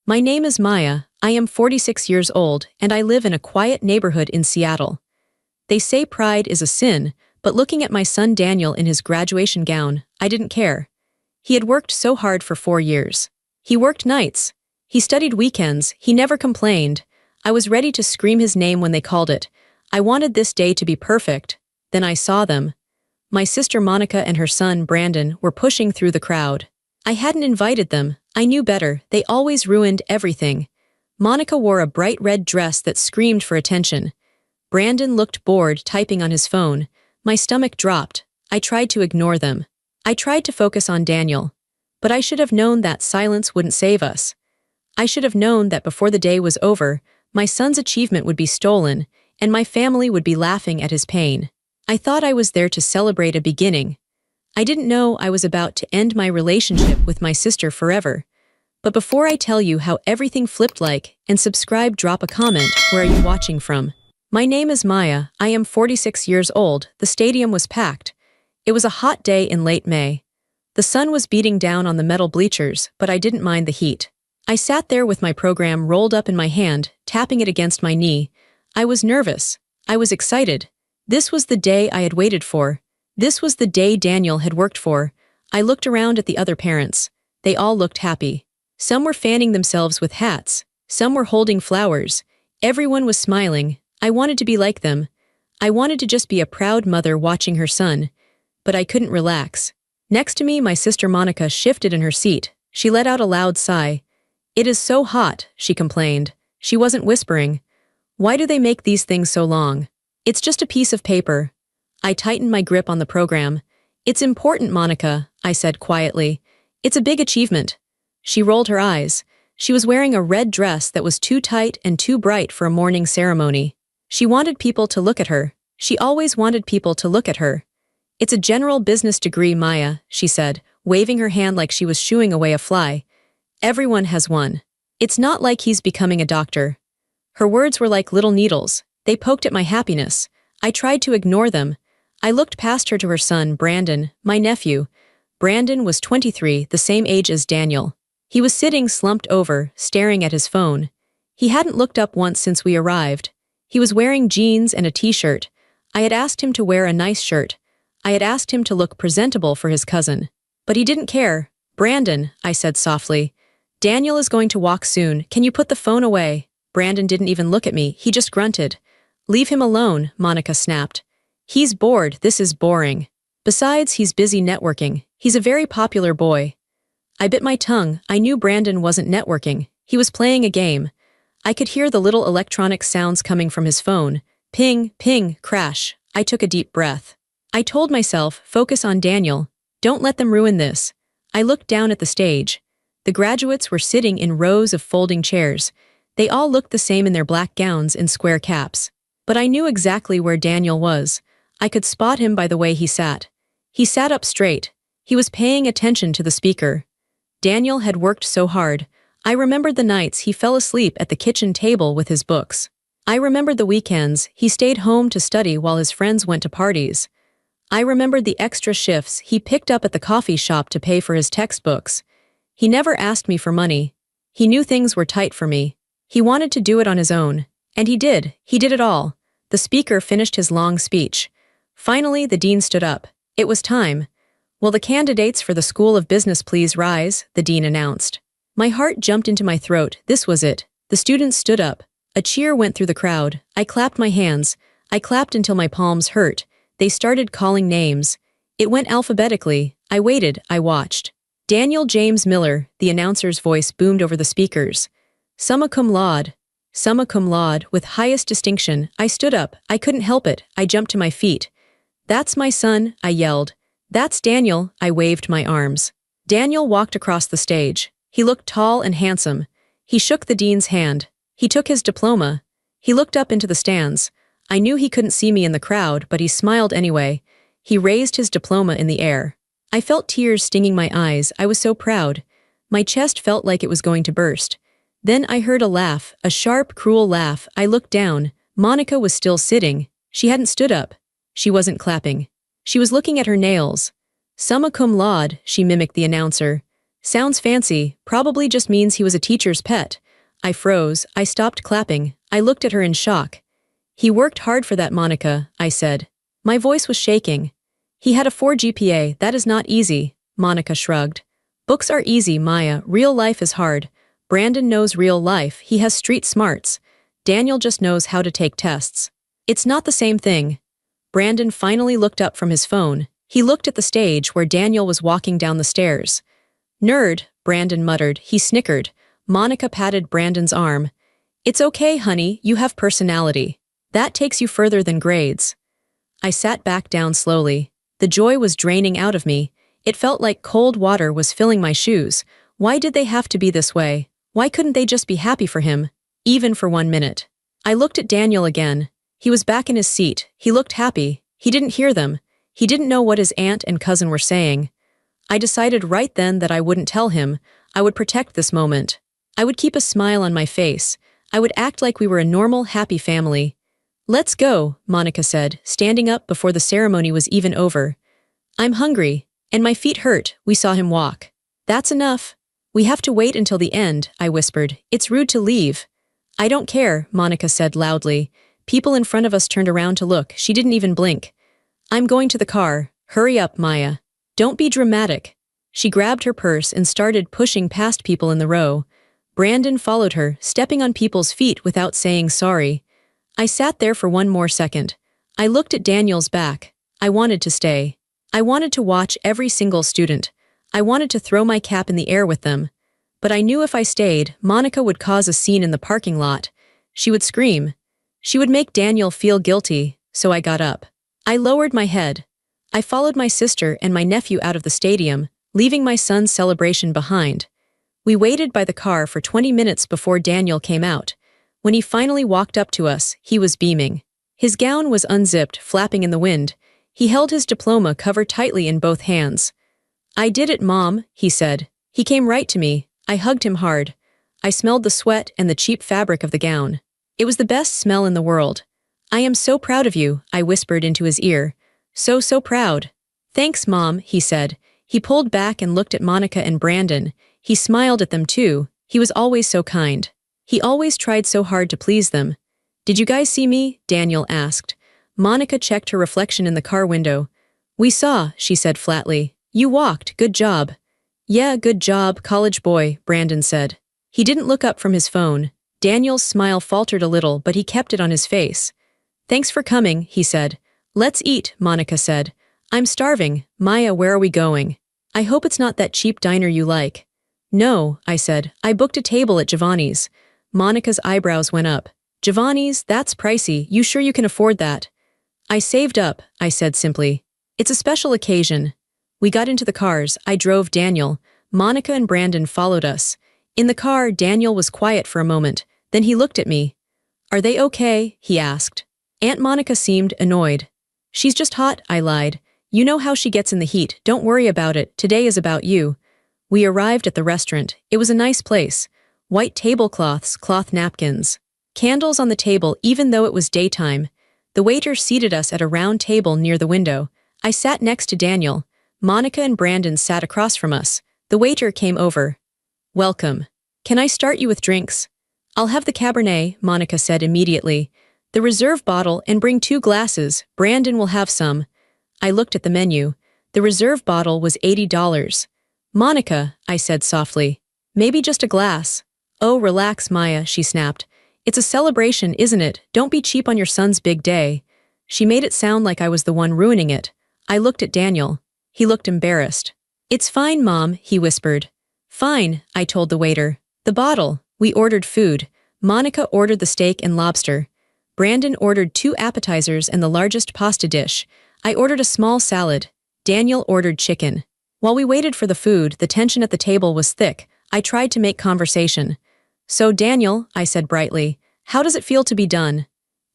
My name is Maya, I am 46 years old, and I live in a quiet neighborhood in Seattle. They say pride is a sin, but looking at my son Daniel in his graduation gown, I didn't care. He had worked so hard for 4 years. He worked nights. He studied weekends, he never complained. I was ready to scream his name when they called it. I wanted this day to be perfect. Then I saw them. My sister Monica and her son Brandon were pushing through the crowd. I hadn't invited them, I knew better, they always ruined everything. Monica wore a bright red dress that screamed for attention. Brandon looked bored typing on his phone. My stomach dropped. I tried to ignore them. I tried to focus on Daniel. But I should have known that silence wouldn't save us. I should have known that before the day was over, my son's achievement would be stolen, and my family would be laughing at his pain. I thought I was there to celebrate a beginning. I didn't know I was about to end my relationship with my sister forever. But before I tell you how everything flipped and subscribe, drop a comment, where are you watching from? My name is Maya, I am 46 years old, the stadium was packed. It was a hot day in late May. The sun was beating down on the metal bleachers, but I didn't mind the heat. I sat there with my program rolled up in my hand, tapping it against my knee. I was nervous. I was excited. This was the day I had waited for. This was the day Daniel had worked for. I looked around at the other parents. They all looked happy. Some were fanning themselves with hats. Some were holding flowers. Everyone was smiling. I wanted to be like them. I wanted to just be a proud mother watching her son. But I couldn't relax. Next to me, my sister Monica shifted in her seat. She let out a loud sigh. "It is so hot," she complained. She wasn't whispering. "Why do they make these things so long? It's just a piece of paper." I tightened my grip on the program. "It's important, Monica," I said quietly. "It's a big achievement." She rolled her eyes. She was wearing a red dress that was too tight and too bright for a morning ceremony. She wanted people to look at her. She always wanted people to look at her. "It's a general business degree, Maya," she said, waving her hand like she was shooing away a fly. "Everyone has one. It's not like he's becoming a doctor." Her words were like little needles. They poked at my happiness. I tried to ignore them. I looked past her to her son, Brandon, my nephew. Brandon was 23, the same age as Daniel. He was sitting slumped over, staring at his phone. He hadn't looked up once since we arrived. He was wearing jeans and a t-shirt. I had asked him to wear a nice shirt. I had asked him to look presentable for his cousin. But he didn't care. "Brandon," I said softly. "Daniel is going to walk soon. Can you put the phone away?" Brandon didn't even look at me. He just grunted. "Leave him alone," Monica snapped. "He's bored. This is boring. Besides, he's busy networking. He's a very popular boy." I bit my tongue. I knew Brandon wasn't networking. He was playing a game. I could hear the little electronic sounds coming from his phone. Ping, ping, crash. I took a deep breath. I told myself, focus on Daniel. Don't let them ruin this. I looked down at the stage. The graduates were sitting in rows of folding chairs. They all looked the same in their black gowns and square caps. But I knew exactly where Daniel was. I could spot him by the way he sat. He sat up straight. He was paying attention to the speaker. Daniel had worked so hard. I remembered the nights he fell asleep at the kitchen table with his books. I remembered the weekends he stayed home to study while his friends went to parties. I remembered the extra shifts he picked up at the coffee shop to pay for his textbooks. He never asked me for money. He knew things were tight for me. He wanted to do it on his own. And he did. He did it all. The speaker finished his long speech. Finally, the dean stood up. It was time. "Will the candidates for the School of Business please rise?" the dean announced. My heart jumped into my throat. This was it. The students stood up. A cheer went through the crowd. I clapped my hands. I clapped until my palms hurt. They started calling names. It went alphabetically. I waited. I watched. "Daniel James Miller," the announcer's voice boomed over the speakers. "Summa cum laude." "Summa cum laude," with highest distinction. I stood up. I couldn't help it. I jumped to my feet. "That's my son," I yelled. "That's Daniel," I waved my arms. Daniel walked across the stage. He looked tall and handsome. He shook the dean's hand. He took his diploma. He looked up into the stands. I knew he couldn't see me in the crowd, but he smiled anyway. He raised his diploma in the air. I felt tears stinging my eyes. I was so proud. My chest felt like it was going to burst. Then I heard a laugh, a sharp, cruel laugh. I looked down. Monica was still sitting. She hadn't stood up. She wasn't clapping. She was looking at her nails. "Summa cum laude," she mimicked the announcer. Sounds fancy, probably just means he was a teacher's pet. I froze, I stopped clapping, I looked at her in shock. He worked hard for that, Monica, I said. My voice was shaking. He had a 4 GPA, that is not easy, Monica shrugged. Books are easy, Maya, real life is hard. Brandon knows real life, he has street smarts. Daniel just knows how to take tests. It's not the same thing. Brandon finally looked up from his phone. He looked at the stage where Daniel was walking down the stairs. Nerd, Brandon muttered. He snickered. Monica patted Brandon's arm. It's okay, honey, you have personality. That takes you further than grades. I sat back down slowly. The joy was draining out of me. It felt like cold water was filling my shoes. Why did they have to be this way? Why couldn't they just be happy for him? Even for 1 minute. I looked at Daniel again. He was back in his seat. He looked happy. He didn't hear them. He didn't know what his aunt and cousin were saying. I decided right then that I wouldn't tell him. I would protect this moment. I would keep a smile on my face. I would act like we were a normal, happy family. Let's go, Monica said, standing up before the ceremony was even over. I'm hungry, and my feet hurt. We saw him walk. That's enough. We have to wait until the end, I whispered. It's rude to leave. I don't care, Monica said loudly. People in front of us turned around to look. She didn't even blink. I'm going to the car. Hurry up, Maya. Don't be dramatic. She grabbed her purse and started pushing past people in the row. Brandon followed her, stepping on people's feet without saying sorry. I sat there for 1 more second. I looked at Daniel's back. I wanted to stay. I wanted to watch every single student. I wanted to throw my cap in the air with them. But I knew if I stayed, Monica would cause a scene in the parking lot. She would scream. She would make Daniel feel guilty, so I got up. I lowered my head. I followed my sister and my nephew out of the stadium, leaving my son's celebration behind. We waited by the car for 20 minutes before Daniel came out. When he finally walked up to us, he was beaming. His gown was unzipped, flapping in the wind. He held his diploma covered tightly in both hands. I did it, Mom, he said. He came right to me. I hugged him hard. I smelled the sweat and the cheap fabric of the gown. It was the best smell in the world. I am so proud of you, I whispered into his ear. So proud. Thanks, Mom, he said. He pulled back and looked at Monica and Brandon. He smiled at them too. He was always so kind. He always tried so hard to please them. Did you guys see me? Daniel asked. Monica checked her reflection in the car window. We saw, she said flatly. You walked, good job. Yeah, good job, college boy, Brandon said. He didn't look up from his phone. Daniel's smile faltered a little, but he kept it on his face. Thanks for coming, he said. Let's eat, Monica said. I'm starving. Maya, where are we going? I hope it's not that cheap diner you like. No, I said. I booked a table at Giovanni's. Monica's eyebrows went up. Giovanni's, that's pricey. You sure you can afford that? I saved up, I said simply. It's a special occasion. We got into the cars. I drove Daniel. Monica and Brandon followed us. In the car, Daniel was quiet for a moment. Then he looked at me. Are they okay? He asked. Aunt Monica seemed annoyed. She's just hot, I lied. You know how she gets in the heat. Don't worry about it. Today is about you. We arrived at the restaurant. It was a nice place. White tablecloths, cloth napkins. Candles on the table even though it was daytime. The waiter seated us at a round table near the window. I sat next to Daniel. Monica and Brandon sat across from us. The waiter came over. Welcome. Can I start you with drinks? I'll have the Cabernet, Monica said immediately. The reserve bottle and bring 2 glasses. Brandon will have some. I looked at the menu. The reserve bottle was $80. Monica, I said softly. Maybe just a glass. Oh, relax, Maya, she snapped. It's a celebration, isn't it? Don't be cheap on your son's big day. She made it sound like I was the one ruining it. I looked at Daniel. He looked embarrassed. It's fine, Mom, he whispered. Fine, I told the waiter. The bottle. We ordered food. Monica ordered the steak and lobster. Brandon ordered 2 appetizers and the largest pasta dish. I ordered a small salad. Daniel ordered chicken. While we waited for the food, the tension at the table was thick. I tried to make conversation. So, Daniel, I said brightly, how does it feel to be done?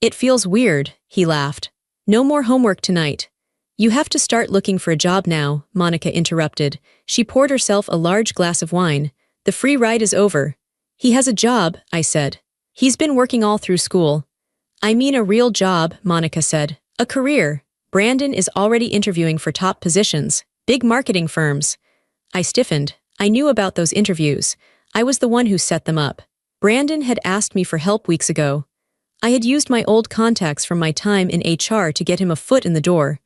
It feels weird, he laughed. No more homework tonight. You have to start looking for a job now, Monica interrupted. She poured herself a large glass of wine. The free ride is over. He has a job, I said. He's been working all through school. I mean a real job, Monica said. A career. Brandon is already interviewing for top positions, big marketing firms. I stiffened. I knew about those interviews. I was the one who set them up. Brandon had asked me for help weeks ago. I had used my old contacts from my time in HR to get him a foot in the door.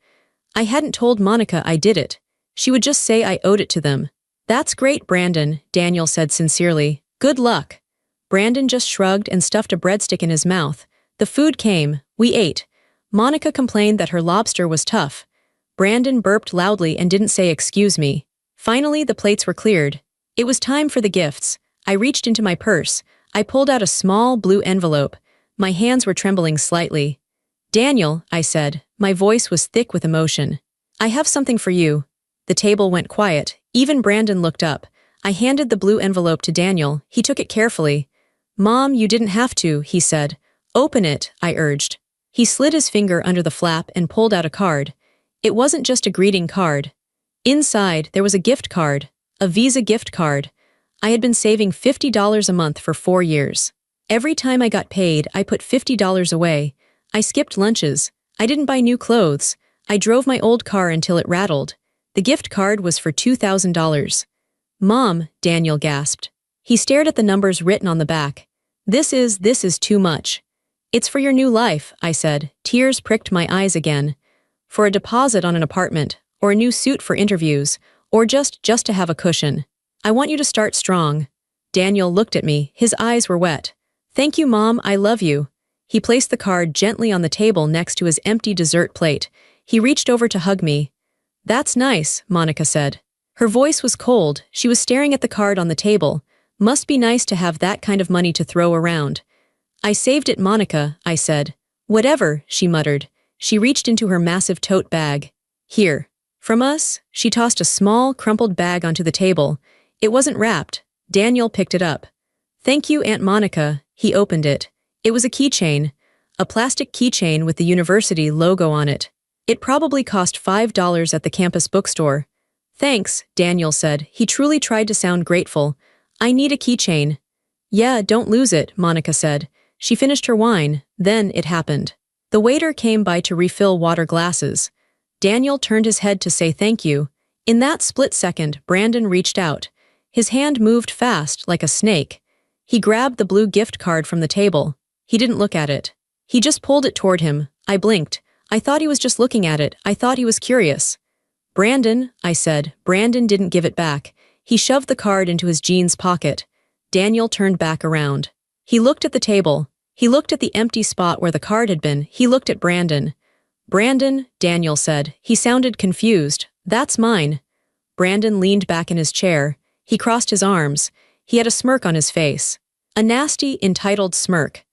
I hadn't told Monica I did it. She would just say I owed it to them. That's great, Brandon, Daniel said sincerely. Good luck. Brandon just shrugged and stuffed a breadstick in his mouth. The food came. We ate. Monica complained that her lobster was tough. Brandon burped loudly and didn't say excuse me. Finally, the plates were cleared. It was time for the gifts. I reached into my purse. I pulled out a small blue envelope. My hands were trembling slightly. Daniel, I said. My voice was thick with emotion. I have something for you. The table went quiet. Even Brandon looked up. I handed the blue envelope to Daniel. He took it carefully. Mom, you didn't have to, he said. Open it, I urged. He slid his finger under the flap and pulled out a card. It wasn't just a greeting card. Inside, there was a gift card. A Visa gift card. I had been saving $50 a month for 4 years. Every time I got paid, I put $50 away. I skipped lunches. I didn't buy new clothes. I drove my old car until it rattled. The gift card was for $2,000. Mom, Daniel gasped. He stared at the numbers written on the back. This is too much. It's for your new life, I said. Tears pricked my eyes again. For a deposit on an apartment, or a new suit for interviews, or just to have a cushion. I want you to start strong. Daniel looked at me. His eyes were wet. Thank you, Mom, I love you. He placed the card gently on the table next to his empty dessert plate. He reached over to hug me. That's nice, Monica said. Her voice was cold. She was staring at the card on the table. Must be nice to have that kind of money to throw around. I saved it, Monica, I said. Whatever, she muttered. She reached into her massive tote bag. Here. From us? She tossed a small, crumpled bag onto the table. It wasn't wrapped. Daniel picked it up. Thank you, Aunt Monica. He opened it. It was a keychain. A plastic keychain with the university logo on it. It probably cost $5 at the campus bookstore. Thanks, Daniel said. He truly tried to sound grateful. I need a keychain. Yeah, don't lose it, Monica said. She finished her wine. Then it happened. The waiter came by to refill water glasses. Daniel turned his head to say thank you. In that split second, Brandon reached out. His hand moved fast, like a snake. He grabbed the blue gift card from the table. He didn't look at it. He just pulled it toward him. I blinked. I thought he was just looking at it. I thought he was curious. Brandon, I said. Brandon didn't give it back. He shoved the card into his jeans pocket. Daniel turned back around. He looked at the table. He looked at the empty spot where the card had been. He looked at Brandon. Brandon, Daniel said. He sounded confused. That's mine. Brandon leaned back in his chair. He crossed his arms. He had a smirk on his face. A nasty, entitled smirk.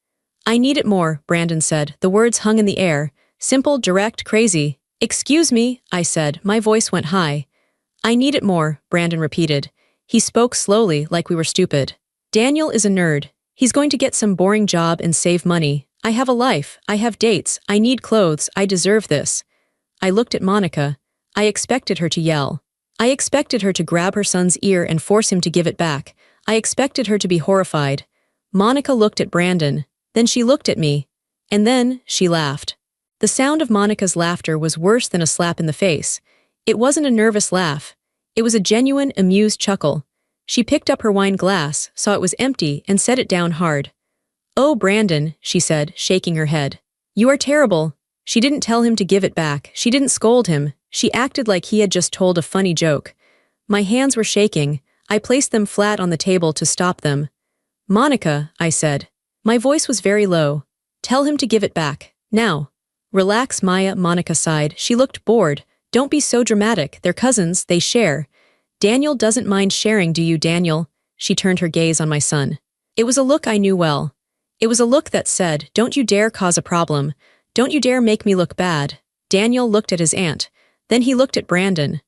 I need it more, Brandon said. The words hung in the air. Simple, direct, crazy. Excuse me, I said. My voice went high. I need it more, Brandon repeated. He spoke slowly, like we were stupid. Daniel is a nerd. He's going to get some boring job and save money. I have a life. I have dates. I need clothes. I deserve this. I looked at Monica. I expected her to yell. I expected her to grab her son's ear and force him to give it back. I expected her to be horrified. Monica looked at Brandon. Then she looked at me. And then she laughed. The sound of Monica's laughter was worse than a slap in the face. It wasn't a nervous laugh. It was a genuine, amused chuckle. She picked up her wine glass, saw it was empty, and set it down hard. Oh, Brandon, she said, shaking her head. You are terrible. She didn't tell him to give it back. She didn't scold him. She acted like he had just told a funny joke. My hands were shaking. I placed them flat on the table to stop them. Monica, I said. My voice was very low. Tell him to give it back. Now. Relax, Maya, Monica sighed. She looked bored. Don't be so dramatic. They're cousins. They share. Daniel doesn't mind sharing, do you, Daniel? She turned her gaze on my son. It was a look I knew well. It was a look that said, don't you dare cause a problem. Don't you dare make me look bad. Daniel looked at his aunt. Then he looked at Brandon.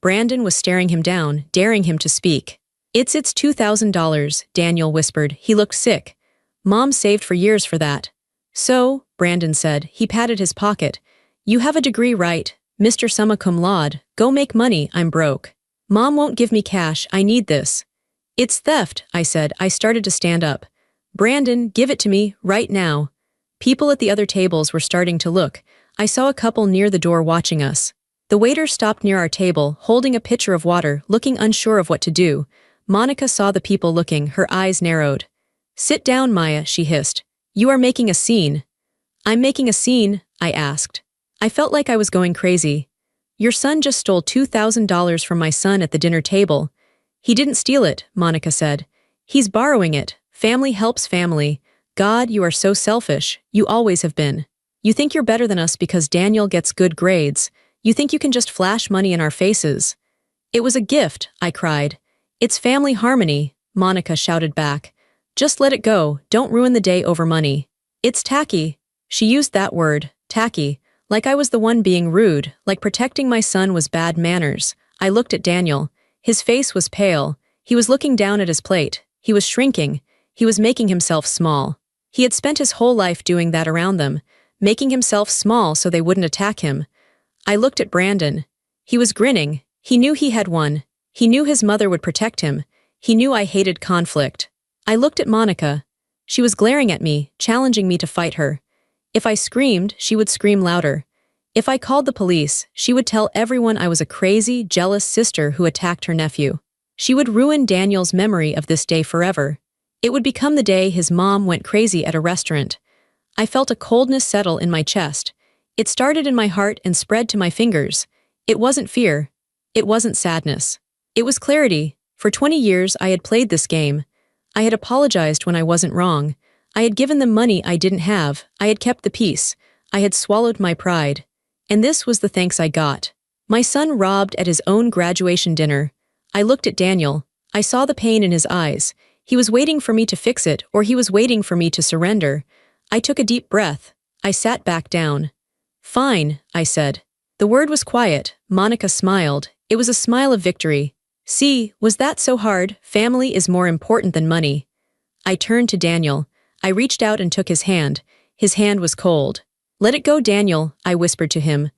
Brandon was staring him down, daring him to speak. It's $2,000, Daniel whispered. He looked sick. Mom saved for years for that. So, Brandon said. He patted his pocket. You have a degree, right? Mr. Summa cum laude. Go make money, I'm broke. Mom won't give me cash, I need this. It's theft, I said. I started to stand up. Brandon, give it to me, right now. People at the other tables were starting to look. I saw a couple near the door watching us. The waiter stopped near our table, holding a pitcher of water, looking unsure of what to do. Monica saw the people looking, her eyes narrowed. "Sit down, Maya," she hissed. "You are making a scene." "I'm making a scene?" I asked. I felt like I was going crazy. "Your son just stole $2,000 from my son at the dinner table." "He didn't steal it," Monica said. "He's borrowing it. Family helps family. God, you are so selfish. You always have been. You think you're better than us because Daniel gets good grades. You think you can just flash money in our faces." "It was a gift," I cried. "It's family harmony," Monica shouted back. "Just let it go, don't ruin the day over money." "It's tacky." She used that word, tacky, like I was the one being rude, like protecting my son was bad manners. I looked at Daniel. His face was pale. He was looking down at his plate. He was shrinking. He was making himself small. He had spent his whole life doing that around them, making himself small so they wouldn't attack him. I looked at Brandon. He was grinning. He knew he had won. He knew his mother would protect him. He knew I hated conflict. I looked at Monica. She was glaring at me, challenging me to fight her. If I screamed, she would scream louder. If I called the police, she would tell everyone I was a crazy, jealous sister who attacked her nephew. She would ruin Daniel's memory of this day forever. It would become the day his mom went crazy at a restaurant. I felt a coldness settle in my chest. It started in my heart and spread to my fingers. It wasn't fear. It wasn't sadness. It was clarity. For 20 years I had played this game. I had apologized when I wasn't wrong. I had given them money I didn't have. I had kept the peace. I had swallowed my pride. And this was the thanks I got. My son robbed at his own graduation dinner. I looked at Daniel. I saw the pain in his eyes. He was waiting for me to fix it, or he was waiting for me to surrender. I took a deep breath. I sat back down. "Fine," I said. The word was quiet. Monica smiled. It was a smile of victory. "See, was that so hard? Family is more important than money." I turned to Daniel. I reached out and took his hand. His hand was cold. "Let it go, Daniel," I whispered to him.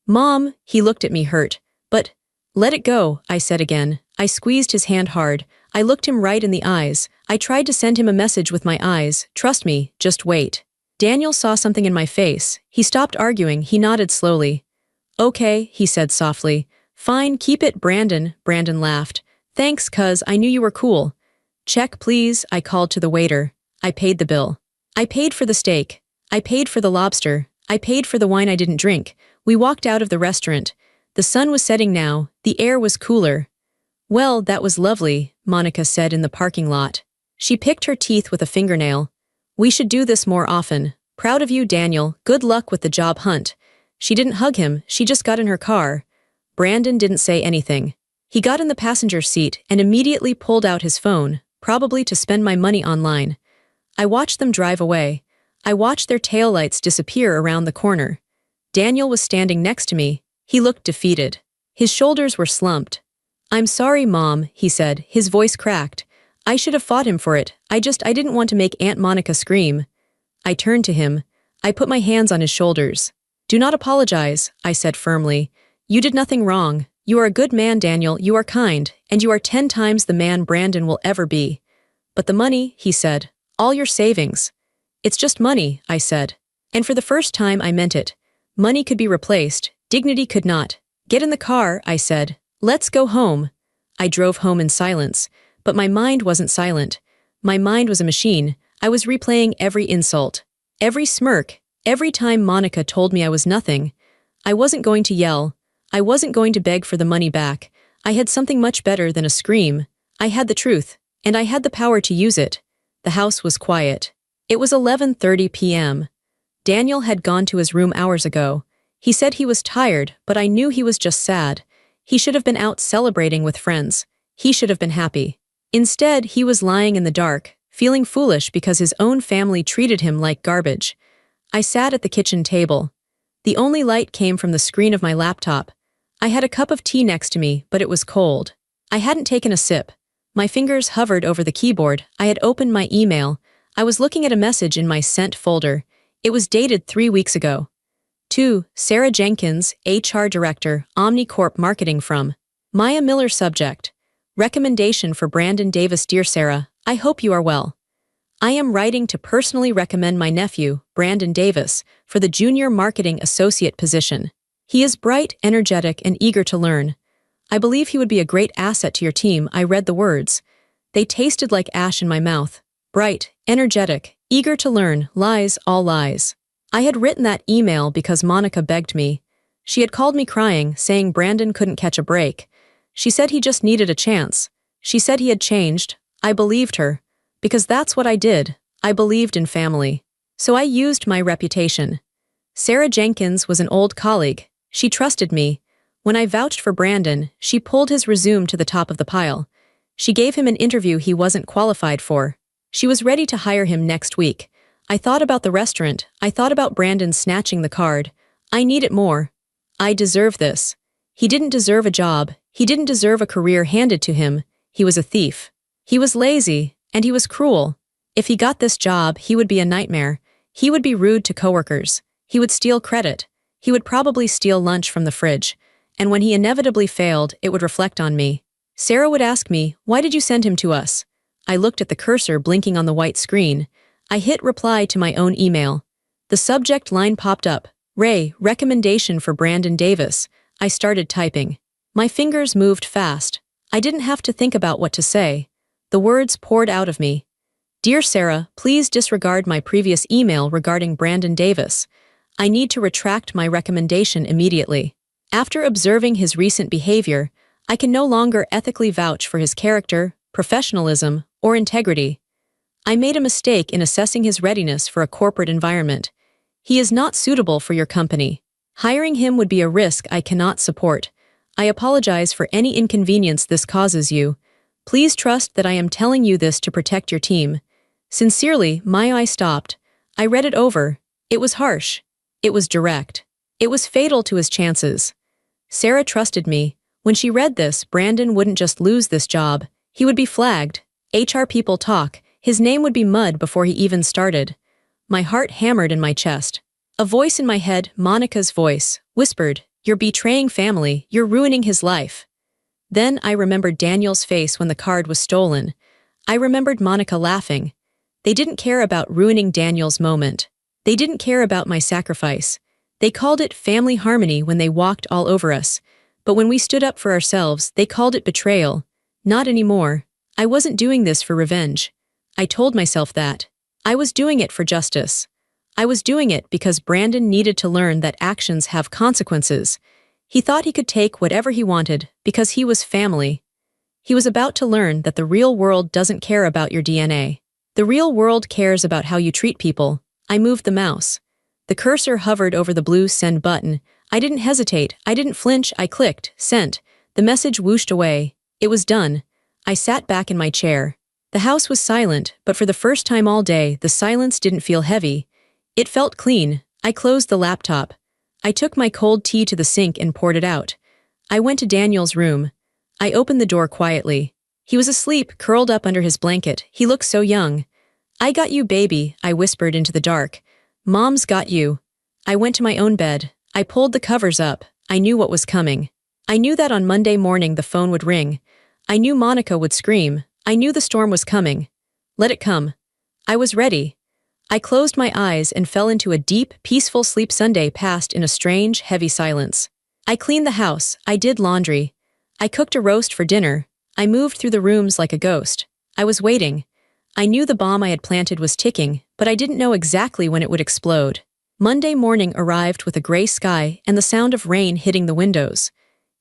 "Mom," he looked at me hurt. "But, let it go," I said again. I squeezed his hand hard. I looked him right in the eyes. I tried to send him a message with my eyes. "Trust me, just wait." Daniel saw something in my face. He stopped arguing. He nodded slowly. "Okay," he said softly. "Fine, keep it, Brandon." Brandon laughed. "Thanks, cuz I knew you were cool." "Check, please," I called to the waiter. I paid the bill. I paid for the steak. I paid for the lobster. I paid for the wine I didn't drink. We walked out of the restaurant. The sun was setting now. The air was cooler. "Well, that was lovely," Monica said in the parking lot. She picked her teeth with a fingernail. "We should do this more often. Proud of you, Daniel. Good luck with the job hunt." She didn't hug him. She just got in her car. Brandon didn't say anything. He got in the passenger seat and immediately pulled out his phone, probably to spend my money online. I watched them drive away. I watched their taillights disappear around the corner. Daniel was standing next to me. He looked defeated. His shoulders were slumped. "I'm sorry, Mom," he said, his voice cracked. "I should have fought him for it. I didn't want to make Aunt Monica scream." I turned to him. I put my hands on his shoulders. "Do not apologize," I said firmly. "You did nothing wrong. You are a good man, Daniel. You are kind, and you are 10 times the man Brandon will ever be." "But the money," he said. "All your savings." "It's just money," I said. And for the first time I meant it. Money could be replaced. Dignity could not. "Get in the car," I said. "Let's go home." I drove home in silence. But my mind wasn't silent. My mind was a machine. I was replaying every insult. Every smirk. Every time Monica told me I was nothing. I wasn't going to yell. I wasn't going to beg for the money back. I had something much better than a scream. I had the truth. And I had the power to use it. The house was quiet. It was 11:30 p.m. Daniel had gone to his room hours ago. He said he was tired, but I knew he was just sad. He should have been out celebrating with friends. He should have been happy. Instead, he was lying in the dark, feeling foolish because his own family treated him like garbage. I sat at the kitchen table. The only light came from the screen of my laptop. I had a cup of tea next to me, but it was cold. I hadn't taken a sip. My fingers hovered over the keyboard. I had opened my email. I was looking at a message in my sent folder. It was dated 3 weeks ago. To Sarah Jenkins, HR Director, OmniCorp Marketing from Maya Miller. Subject: Recommendation for Brandon Davis. Dear Sarah, I hope you are well. I am writing to personally recommend my nephew, Brandon Davis, for the Junior Marketing Associate position. He is bright, energetic, and eager to learn. I believe he would be a great asset to your team. I read the words. They tasted like ash in my mouth. Bright, energetic, eager to learn, lies, all lies. I had written that email because Monica begged me. She had called me crying, saying Brandon couldn't catch a break. She said he just needed a chance. She said he had changed. I believed her. Because that's what I did. I believed in family. So I used my reputation. Sarah Jenkins was an old colleague. She trusted me. When I vouched for Brandon, she pulled his resume to the top of the pile. She gave him an interview he wasn't qualified for. She was ready to hire him next week. I thought about the restaurant. I thought about Brandon snatching the card. I need it more. I deserve this. He didn't deserve a job. He didn't deserve a career handed to him. He was a thief. He was lazy, and he was cruel. If he got this job, he would be a nightmare. He would be rude to coworkers. He would steal credit. He would probably steal lunch from the fridge. And when he inevitably failed, it would reflect on me. Sarah would ask me, "Why did you send him to us?" I looked at the cursor blinking on the white screen. I hit reply to my own email. The subject line popped up. Ray, recommendation for Brandon Davis. I started typing. My fingers moved fast. I didn't have to think about what to say. The words poured out of me. Dear Sarah, please disregard my previous email regarding Brandon Davis. I need to retract my recommendation immediately. After observing his recent behavior, I can no longer ethically vouch for his character, professionalism, or integrity. I made a mistake in assessing his readiness for a corporate environment. He is not suitable for your company. Hiring him would be a risk I cannot support. I apologize for any inconvenience this causes you. Please trust that I am telling you this to protect your team. Sincerely, my eye stopped. I read it over. It was harsh. It was direct. It was fatal to his chances. Sarah trusted me. When she read this, Brandon wouldn't just lose this job. He would be flagged. HR people talk. His name would be mud before he even started. My heart hammered in my chest. A voice in my head, Monica's voice, whispered, "You're betraying family. You're ruining his life." Then I remembered Daniel's face when the card was stolen. I remembered Monica laughing. They didn't care about ruining Daniel's moment. They didn't care about my sacrifice. They called it family harmony when they walked all over us. But when we stood up for ourselves, they called it betrayal. Not anymore. I wasn't doing this for revenge. I told myself that. I was doing it for justice. I was doing it because Brandon needed to learn that actions have consequences. He thought he could take whatever he wanted because he was family. He was about to learn that the real world doesn't care about your DNA. The real world cares about how you treat people. I moved the mouse. The cursor hovered over the blue send button. I didn't hesitate. I didn't flinch. I clicked, sent. The message whooshed away. It was done. I sat back in my chair. The house was silent, but for the first time all day, the silence didn't feel heavy. It felt clean. I closed the laptop. I took my cold tea to the sink and poured it out. I went to Daniel's room. I opened the door quietly. He was asleep, curled up under his blanket. He looked so young. "I got you, baby," I whispered into the dark. "Mom's got you." I went to my own bed. I pulled the covers up. I knew what was coming. I knew that on Monday morning the phone would ring. I knew Monica would scream. I knew the storm was coming. Let it come. I was ready. I closed my eyes and fell into a deep, peaceful sleep. Sunday passed in a strange, heavy silence. I cleaned the house. I did laundry. I cooked a roast for dinner. I moved through the rooms like a ghost. I was waiting. I knew the bomb I had planted was ticking, but I didn't know exactly when it would explode. Monday morning arrived with a gray sky and the sound of rain hitting the windows.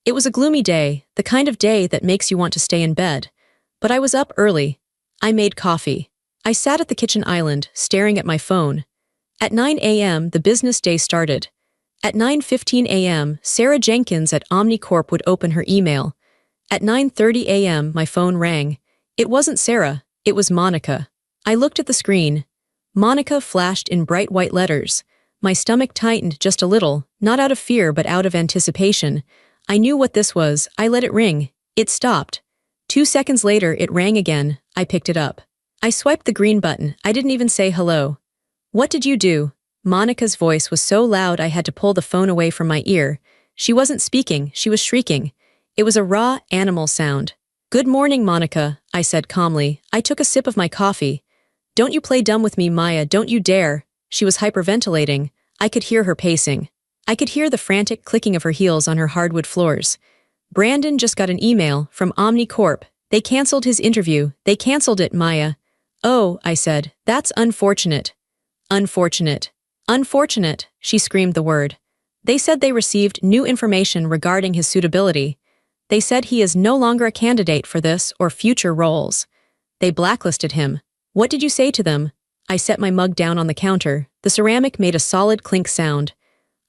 It was a gloomy day, the kind of day that makes you want to stay in bed. But I was up early. I made coffee. I sat at the kitchen island, staring at my phone. At 9 a.m., the business day started. At 9:15 a.m., Sarah Jenkins at Omnicorp would open her email. At 9:30 a.m., my phone rang. It wasn't Sarah, it was Monica. I looked at the screen. Monica flashed in bright white letters. My stomach tightened just a little, not out of fear but out of anticipation. I knew what this was. I let it ring. It stopped. 2 seconds later, it rang again. I picked it up. I swiped the green button. I didn't even say hello. "What did you do?" Monica's voice was so loud I had to pull the phone away from my ear. She wasn't speaking, she was shrieking. It was a raw, animal sound. "Good morning, Monica," I said calmly. I took a sip of my coffee. "Don't you play dumb with me, Maya, don't you dare." She was hyperventilating. I could hear her pacing. I could hear the frantic clicking of her heels on her hardwood floors. Brandon just got an email from Omnicorp. They canceled his interview. They canceled it, Maya. Oh, I said, that's unfortunate. Unfortunate. Unfortunate, she screamed the word. They said they received new information regarding his suitability. They said he is no longer a candidate for this or future roles. They blacklisted him. What did you say to them? I set my mug down on the counter. The ceramic made a solid clink sound.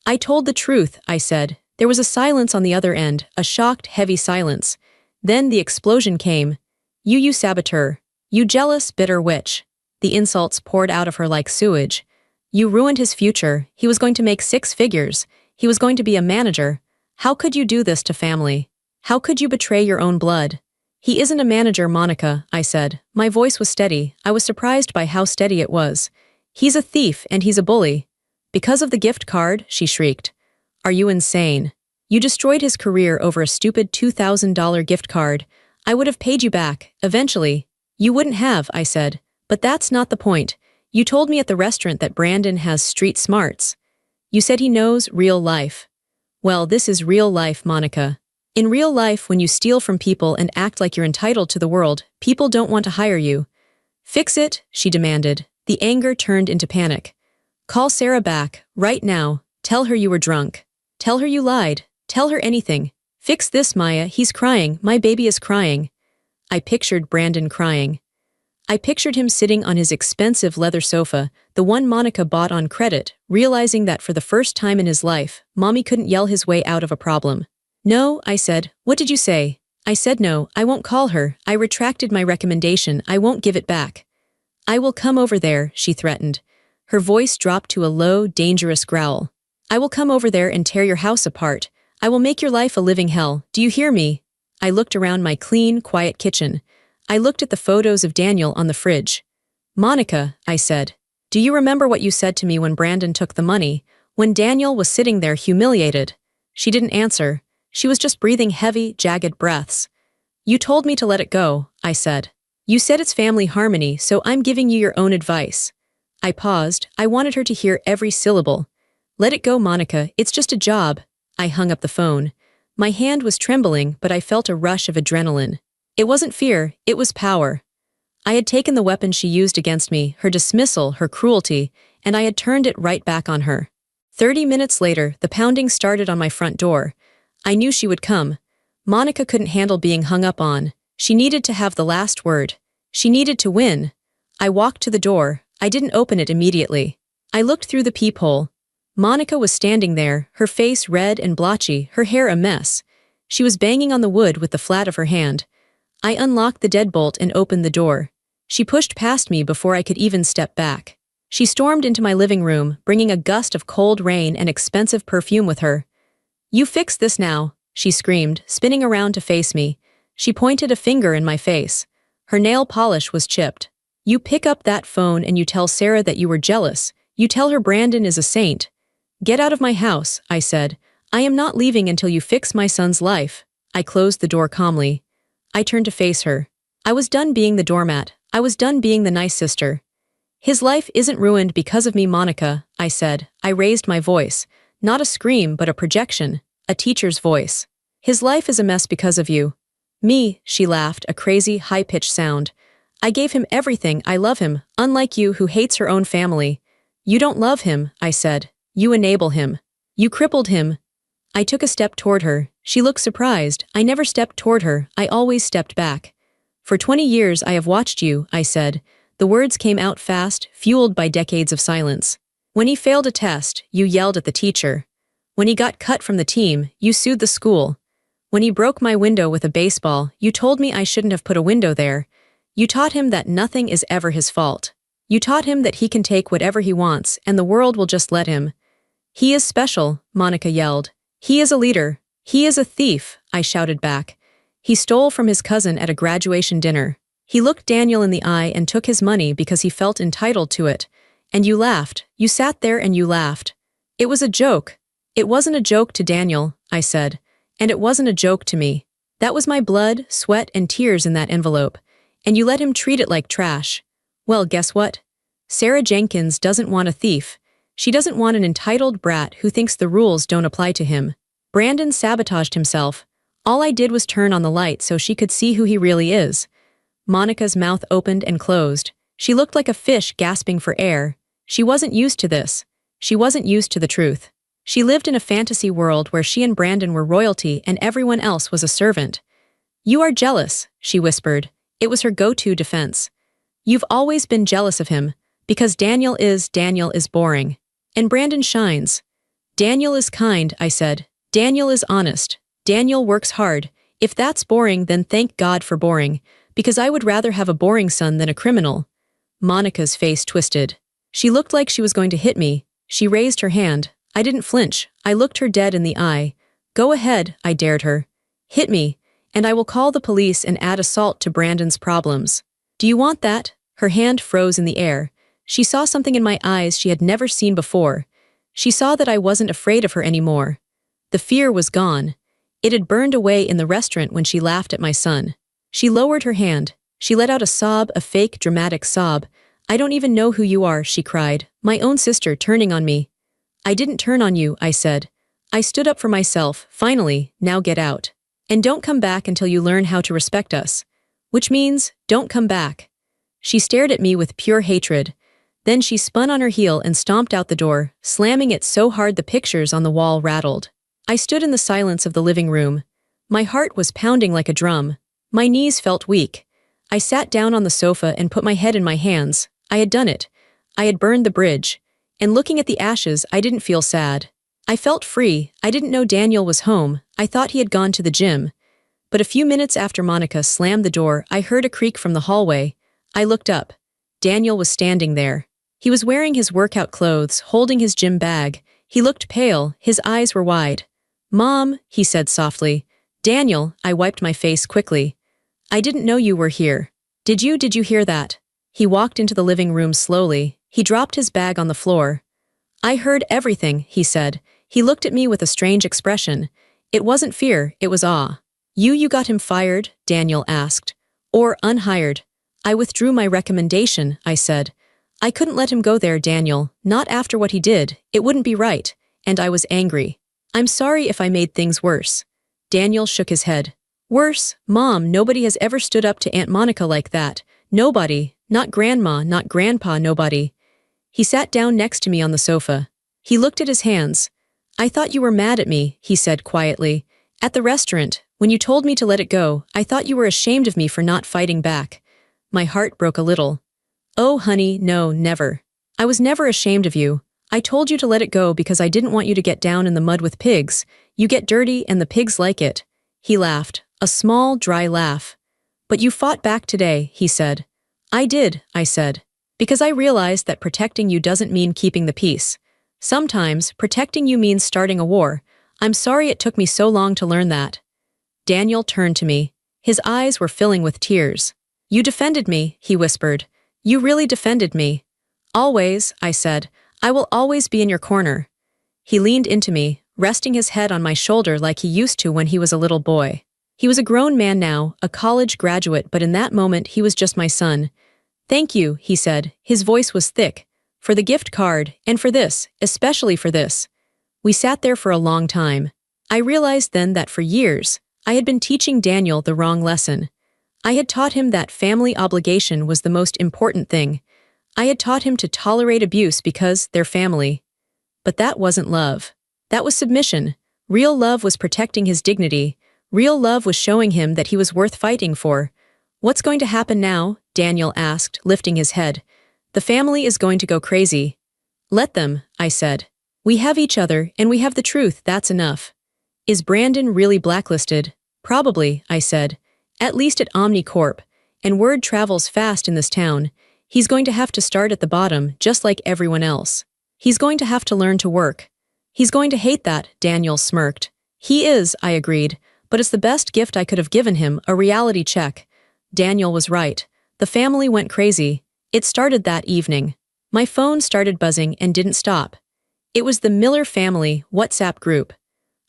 I told the truth, I said. There was a silence on the other end, a shocked, heavy silence. Then the explosion came. You saboteur. You jealous, bitter witch. The insults poured out of her like sewage. You ruined his future. He was going to make 6 figures. He was going to be a manager. How could you do this to family? How could you betray your own blood? He isn't a manager, Monica, I said. My voice was steady. I was surprised by how steady it was. He's a thief and he's a bully. Because of the gift card, she shrieked. Are you insane? You destroyed his career over a stupid $2,000 gift card. I would have paid you back, eventually. You wouldn't have, I said. But that's not the point. You told me at the restaurant that Brandon has street smarts. You said he knows real life. Well, this is real life, Monica. In real life, when you steal from people and act like you're entitled to the world, people don't want to hire you. Fix it, she demanded. The anger turned into panic. Call Sarah back, right now. Tell her you were drunk. Tell her you lied. Tell her anything. Fix this, Maya. He's crying. My baby is crying. I pictured Brandon crying. I pictured him sitting on his expensive leather sofa, the one Monica bought on credit, realizing that for the first time in his life, Mommy couldn't yell his way out of a problem. No, I said. What did you say? I said no, I won't call her. I retracted my recommendation. I won't give it back. I will come over there, she threatened. Her voice dropped to a low, dangerous growl. I will come over there and tear your house apart. I will make your life a living hell. Do you hear me? I looked around my clean, quiet kitchen. I looked at the photos of Daniel on the fridge. Monica, I said, do you remember what you said to me when Brandon took the money, when Daniel was sitting there humiliated? She didn't answer. She was just breathing heavy, jagged breaths. You told me to let it go, I said. You said it's family harmony, so I'm giving you your own advice. I paused. I wanted her to hear every syllable. Let it go, Monica. It's just a job. I hung up the phone. My hand was trembling, but I felt a rush of adrenaline. It wasn't fear, it was power. I had taken the weapon she used against me, her dismissal, her cruelty, and I had turned it right back on her. 30 minutes later, the pounding started on my front door. I knew she would come. Monica couldn't handle being hung up on. She needed to have the last word. She needed to win. I walked to the door. I didn't open it immediately. I looked through the peephole. Monica was standing there, her face red and blotchy, her hair a mess. She was banging on the wood with the flat of her hand. I unlocked the deadbolt and opened the door. She pushed past me before I could even step back. She stormed into my living room, bringing a gust of cold rain and expensive perfume with her. You fix this now, she screamed, spinning around to face me. She pointed a finger in my face. Her nail polish was chipped. You pick up that phone and you tell Sarah that you were jealous. You tell her Brandon is a saint. Get out of my house, I said. I am not leaving until you fix my son's life. I closed the door calmly. I turned to face her. I was done being the doormat. I was done being the nice sister. His life isn't ruined because of me, Monica, I said. I raised my voice. Not a scream, but a projection. A teacher's voice. His life is a mess because of you. Me, she laughed, a crazy, high-pitched sound. I gave him everything. I love him, unlike you who hates her own family. You don't love him, I said. You enable him. You crippled him. I took a step toward her. She looked surprised. I never stepped toward her. I always stepped back. For 20 years I have watched you, I said. The words came out fast, fueled by decades of silence. When he failed a test, you yelled at the teacher. When he got cut from the team, you sued the school. When he broke my window with a baseball, you told me I shouldn't have put a window there. You taught him that nothing is ever his fault. You taught him that he can take whatever he wants and the world will just let him. He is special, Monica yelled. He is a leader. He is a thief, I shouted back. He stole from his cousin at a graduation dinner. He looked Daniel in the eye and took his money because he felt entitled to it. And you laughed. You sat there and you laughed. It was a joke. It wasn't a joke to Daniel, I said. And it wasn't a joke to me. That was my blood, sweat, and tears in that envelope. And you let him treat it like trash. Well, guess what? Sarah Jenkins doesn't want a thief. She doesn't want an entitled brat who thinks the rules don't apply to him. Brandon sabotaged himself. All I did was turn on the light so she could see who he really is. Monica's mouth opened and closed. She looked like a fish gasping for air. She wasn't used to this. She wasn't used to the truth. She lived in a fantasy world where she and Brandon were royalty and everyone else was a servant. "You are jealous," she whispered. It was her go-to defense. "You've always been jealous of him, because Daniel is boring. And Brandon shines." "Daniel is kind," I said. "Daniel is honest. Daniel works hard. If that's boring, then thank God for boring, because I would rather have a boring son than a criminal." Monica's face twisted. She looked like she was going to hit me. She raised her hand. I didn't flinch. I looked her dead in the eye. "Go ahead," I dared her. "Hit me, and I will call the police and add assault to Brandon's problems." "Do you want that?" Her hand froze in the air. She saw something in my eyes she had never seen before. She saw that I wasn't afraid of her anymore. The fear was gone. It had burned away in the restaurant when she laughed at my son. She lowered her hand. She let out a sob, a fake, dramatic sob. "I don't even know who you are," she cried. "My own sister turning on me." "I didn't turn on you," I said. "I stood up for myself, finally, now get out. And don't come back until you learn how to respect us. Which means, don't come back." She stared at me with pure hatred. Then she spun on her heel and stomped out the door, slamming it so hard the pictures on the wall rattled. I stood in the silence of the living room. My heart was pounding like a drum. My knees felt weak. I sat down on the sofa and put my head in my hands. I had done it. I had burned the bridge. And looking at the ashes, I didn't feel sad. I felt free. I didn't know Daniel was home. I thought he had gone to the gym. But a few minutes after Monica slammed the door, I heard a creak from the hallway. I looked up. Daniel was standing there. He was wearing his workout clothes, holding his gym bag. He looked pale. His eyes were wide. "Mom," he said softly. "Daniel," I wiped my face quickly. "I didn't know you were here. Did you hear that?" He walked into the living room slowly. He dropped his bag on the floor. "I heard everything," he said. He looked at me with a strange expression. It wasn't fear, it was awe. You got him fired?" Daniel asked. "Or unhired?" "I withdrew my recommendation," I said. "I couldn't let him go there, Daniel. Not after what he did. It wouldn't be right." And I was angry. "I'm sorry if I made things worse." Daniel shook his head. "Worse? Mom, nobody has ever stood up to Aunt Monica like that. Nobody. Not Grandma, not Grandpa, nobody." He sat down next to me on the sofa. He looked at his hands. "I thought you were mad at me," he said quietly. "At the restaurant, when you told me to let it go, I thought you were ashamed of me for not fighting back." My heart broke a little. "Oh, honey, no, never. I was never ashamed of you. I told you to let it go because I didn't want you to get down in the mud with pigs. You get dirty and the pigs like it." He laughed, a small, dry laugh. "But you fought back today," he said. "I did," I said. "Because I realized that protecting you doesn't mean keeping the peace. Sometimes, protecting you means starting a war. I'm sorry it took me so long to learn that." Daniel turned to me. His eyes were filling with tears. "You defended me," he whispered. "You really defended me." "Always," I said. "I will always be in your corner." He leaned into me, resting his head on my shoulder like he used to when he was a little boy. He was a grown man now, a college graduate, but in that moment he was just my son. "Thank you," he said. His voice was thick. "For the gift card, and for this, especially for this." We sat there for a long time. I realized then that for years, I had been teaching Daniel the wrong lesson. I had taught him that family obligation was the most important thing. I had taught him to tolerate abuse because they're family. But that wasn't love. That was submission. Real love was protecting his dignity. Real love was showing him that he was worth fighting for. "What's going to happen now?" Daniel asked, lifting his head. "The family is going to go crazy." "Let them," I said. "We have each other, and we have the truth, that's enough." "Is Brandon really blacklisted?" "Probably," I said. "At least at Omnicorp. And word travels fast in this town. He's going to have to start at the bottom, just like everyone else. He's going to have to learn to work." "He's going to hate that," Daniel smirked. "He is," I agreed. "But it's the best gift I could have given him, a reality check." Daniel was right. The family went crazy. It started that evening. My phone started buzzing and didn't stop. It was the Miller family WhatsApp group.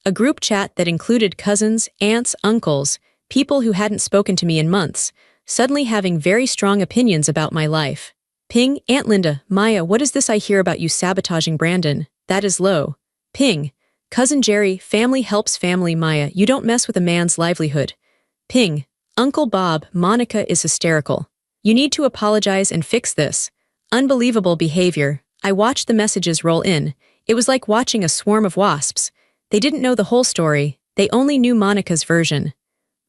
A group chat that included cousins, aunts, uncles, people who hadn't spoken to me in months, suddenly having very strong opinions about my life. Ping, Aunt Linda, Maya, what is this I hear about you sabotaging Brandon? That is low. Ping, Cousin Jerry, family helps family, Maya, you don't mess with a man's livelihood. Ping, Uncle Bob, Monica is hysterical. You need to apologize and fix this. Unbelievable behavior. I watched the messages roll in. It was like watching a swarm of wasps. They didn't know the whole story. They only knew Monica's version.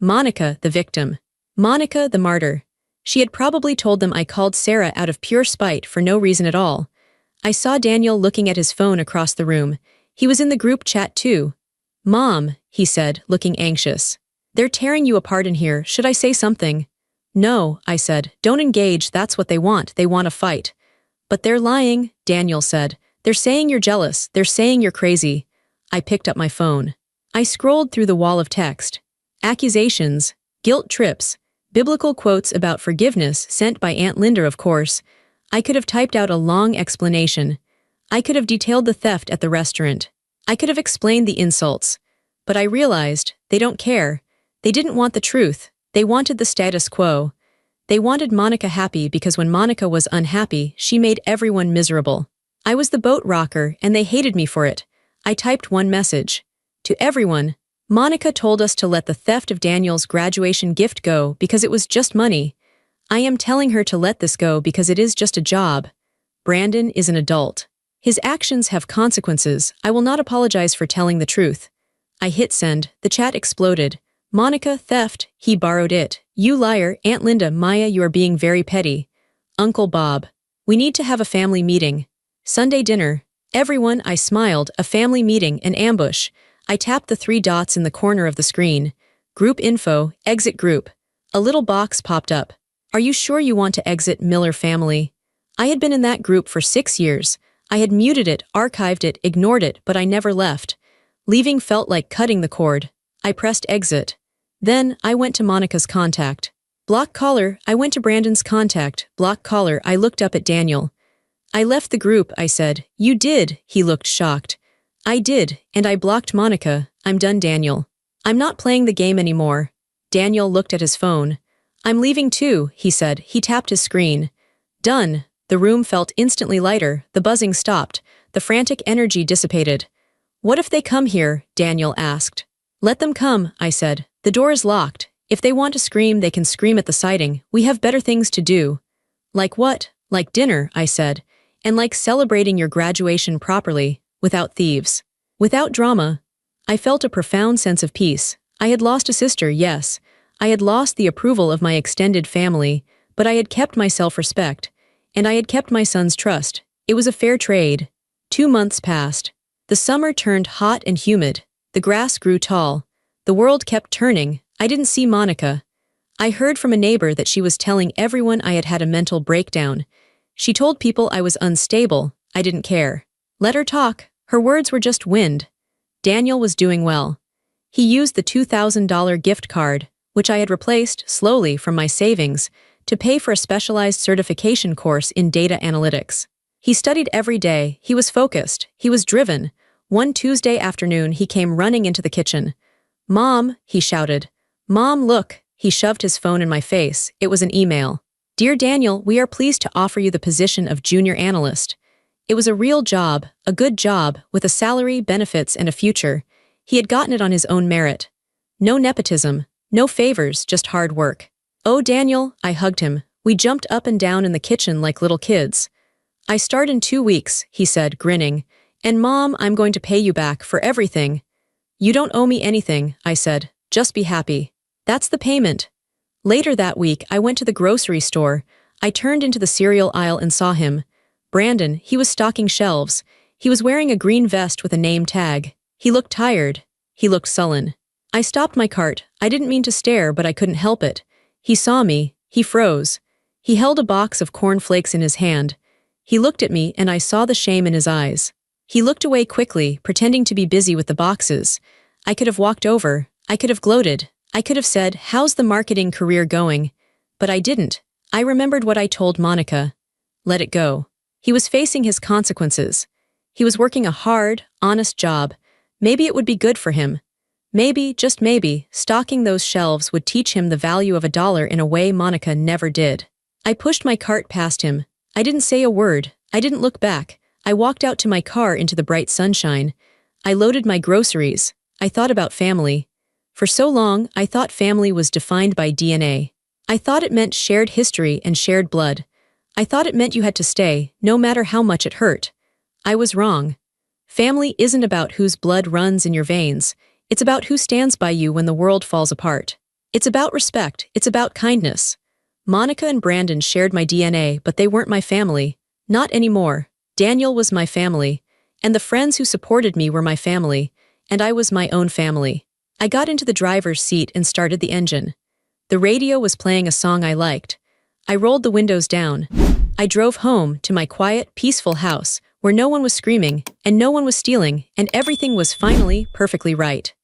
Monica, the victim. Monica, the martyr. She had probably told them I called Sarah out of pure spite for no reason at all. I saw Daniel looking at his phone across the room. He was in the group chat too. Mom, he said, looking anxious. They're tearing you apart in here, should I say something? No, I said, don't engage, that's what they want a fight. But they're lying, Daniel said. They're saying you're jealous, they're saying you're crazy. I picked up my phone. I scrolled through the wall of text. Accusations, guilt trips, biblical quotes about forgiveness sent by Aunt Linda, of course. I could have typed out a long explanation. I could have detailed the theft at the restaurant. I could have explained the insults. But I realized, they don't care. They didn't want the truth. They wanted the status quo. They wanted Monica happy because when Monica was unhappy, she made everyone miserable. I was the boat rocker and they hated me for it. I typed one message. To everyone, Monica told us to let the theft of Daniel's graduation gift go because it was just money. I am telling her to let this go because it is just a job. Brandon is an adult. His actions have consequences. I will not apologize for telling the truth. I hit send. The chat exploded. Monica, theft, he borrowed it. You liar, Aunt Linda, Maya, you are being very petty. Uncle Bob. We need to have a family meeting. Sunday dinner. Everyone, I smiled, a family meeting, an ambush. I tapped the 3 dots in the corner of the screen. Group info, exit group. A little box popped up. Are you sure you want to exit Miller family? I had been in that group for 6 years. I had muted it, archived it, ignored it, but I never left. Leaving felt like cutting the cord. I pressed exit. Then, I went to Monica's contact. Block caller, I went to Brandon's contact. Block caller, I looked up at Daniel. I left the group, I said. You did, he looked shocked. I did, and I blocked Monica. I'm done, Daniel. I'm not playing the game anymore. Daniel looked at his phone. I'm leaving too, he said. He tapped his screen. Done. The room felt instantly lighter. The buzzing stopped. The frantic energy dissipated. What if they come here? Daniel asked. Let them come, I said. The door is locked. If they want to scream, they can scream at the siding. We have better things to do. Like what? Like dinner, I said. And like celebrating your graduation properly, without thieves. Without drama. I felt a profound sense of peace. I had lost a sister, yes. I had lost the approval of my extended family, but I had kept my self-respect. And I had kept my son's trust. It was a fair trade. 2 months passed. The summer turned hot and humid. The grass grew tall. The world kept turning. I didn't see Monica. I heard from a neighbor that she was telling everyone I had had a mental breakdown. She told people I was unstable. I didn't care. Let her talk. Her words were just wind. Daniel was doing well. He used the $2,000 gift card, which I had replaced, slowly, from my savings, to pay for a specialized certification course in data analytics. He studied every day. He was focused. He was driven. One Tuesday afternoon, he came running into the kitchen. Mom, he shouted. Mom, look. He shoved his phone in my face. It was an email. Dear Daniel, we are pleased to offer you the position of junior analyst. It was a real job, a good job, with a salary, benefits, and a future. He had gotten it on his own merit. No nepotism, no favors, just hard work. Oh, Daniel, I hugged him. We jumped up and down in the kitchen like little kids. I start in 2 weeks, he said, grinning. And Mom, I'm going to pay you back for everything. You don't owe me anything, I said. Just be happy. That's the payment. Later that week, I went to the grocery store. I turned into the cereal aisle and saw him. Brandon, he was stocking shelves. He was wearing a green vest with a name tag. He looked tired. He looked sullen. I stopped my cart. I didn't mean to stare, but I couldn't help it. He saw me. He froze. He held a box of cornflakes in his hand. He looked at me and I saw the shame in his eyes. He looked away quickly, pretending to be busy with the boxes. I could have walked over. I could have gloated. I could have said, how's the marketing career going? But I didn't. I remembered what I told Monica. Let it go. He was facing his consequences. He was working a hard, honest job. Maybe it would be good for him. Maybe, just maybe, stocking those shelves would teach him the value of $1 in a way Monica never did. I pushed my cart past him. I didn't say a word. I didn't look back. I walked out to my car into the bright sunshine. I loaded my groceries. I thought about family. For so long, I thought family was defined by DNA. I thought it meant shared history and shared blood. I thought it meant you had to stay, no matter how much it hurt. I was wrong. Family isn't about whose blood runs in your veins. It's about who stands by you when the world falls apart. It's about respect. It's about kindness. Monica and Brandon shared my DNA, but they weren't my family. Not anymore. Daniel was my family. And the friends who supported me were my family. And I was my own family. I got into the driver's seat and started the engine. The radio was playing a song I liked. I rolled the windows down. I drove home to my quiet, peaceful house, where no one was screaming, and no one was stealing, and everything was finally perfectly right.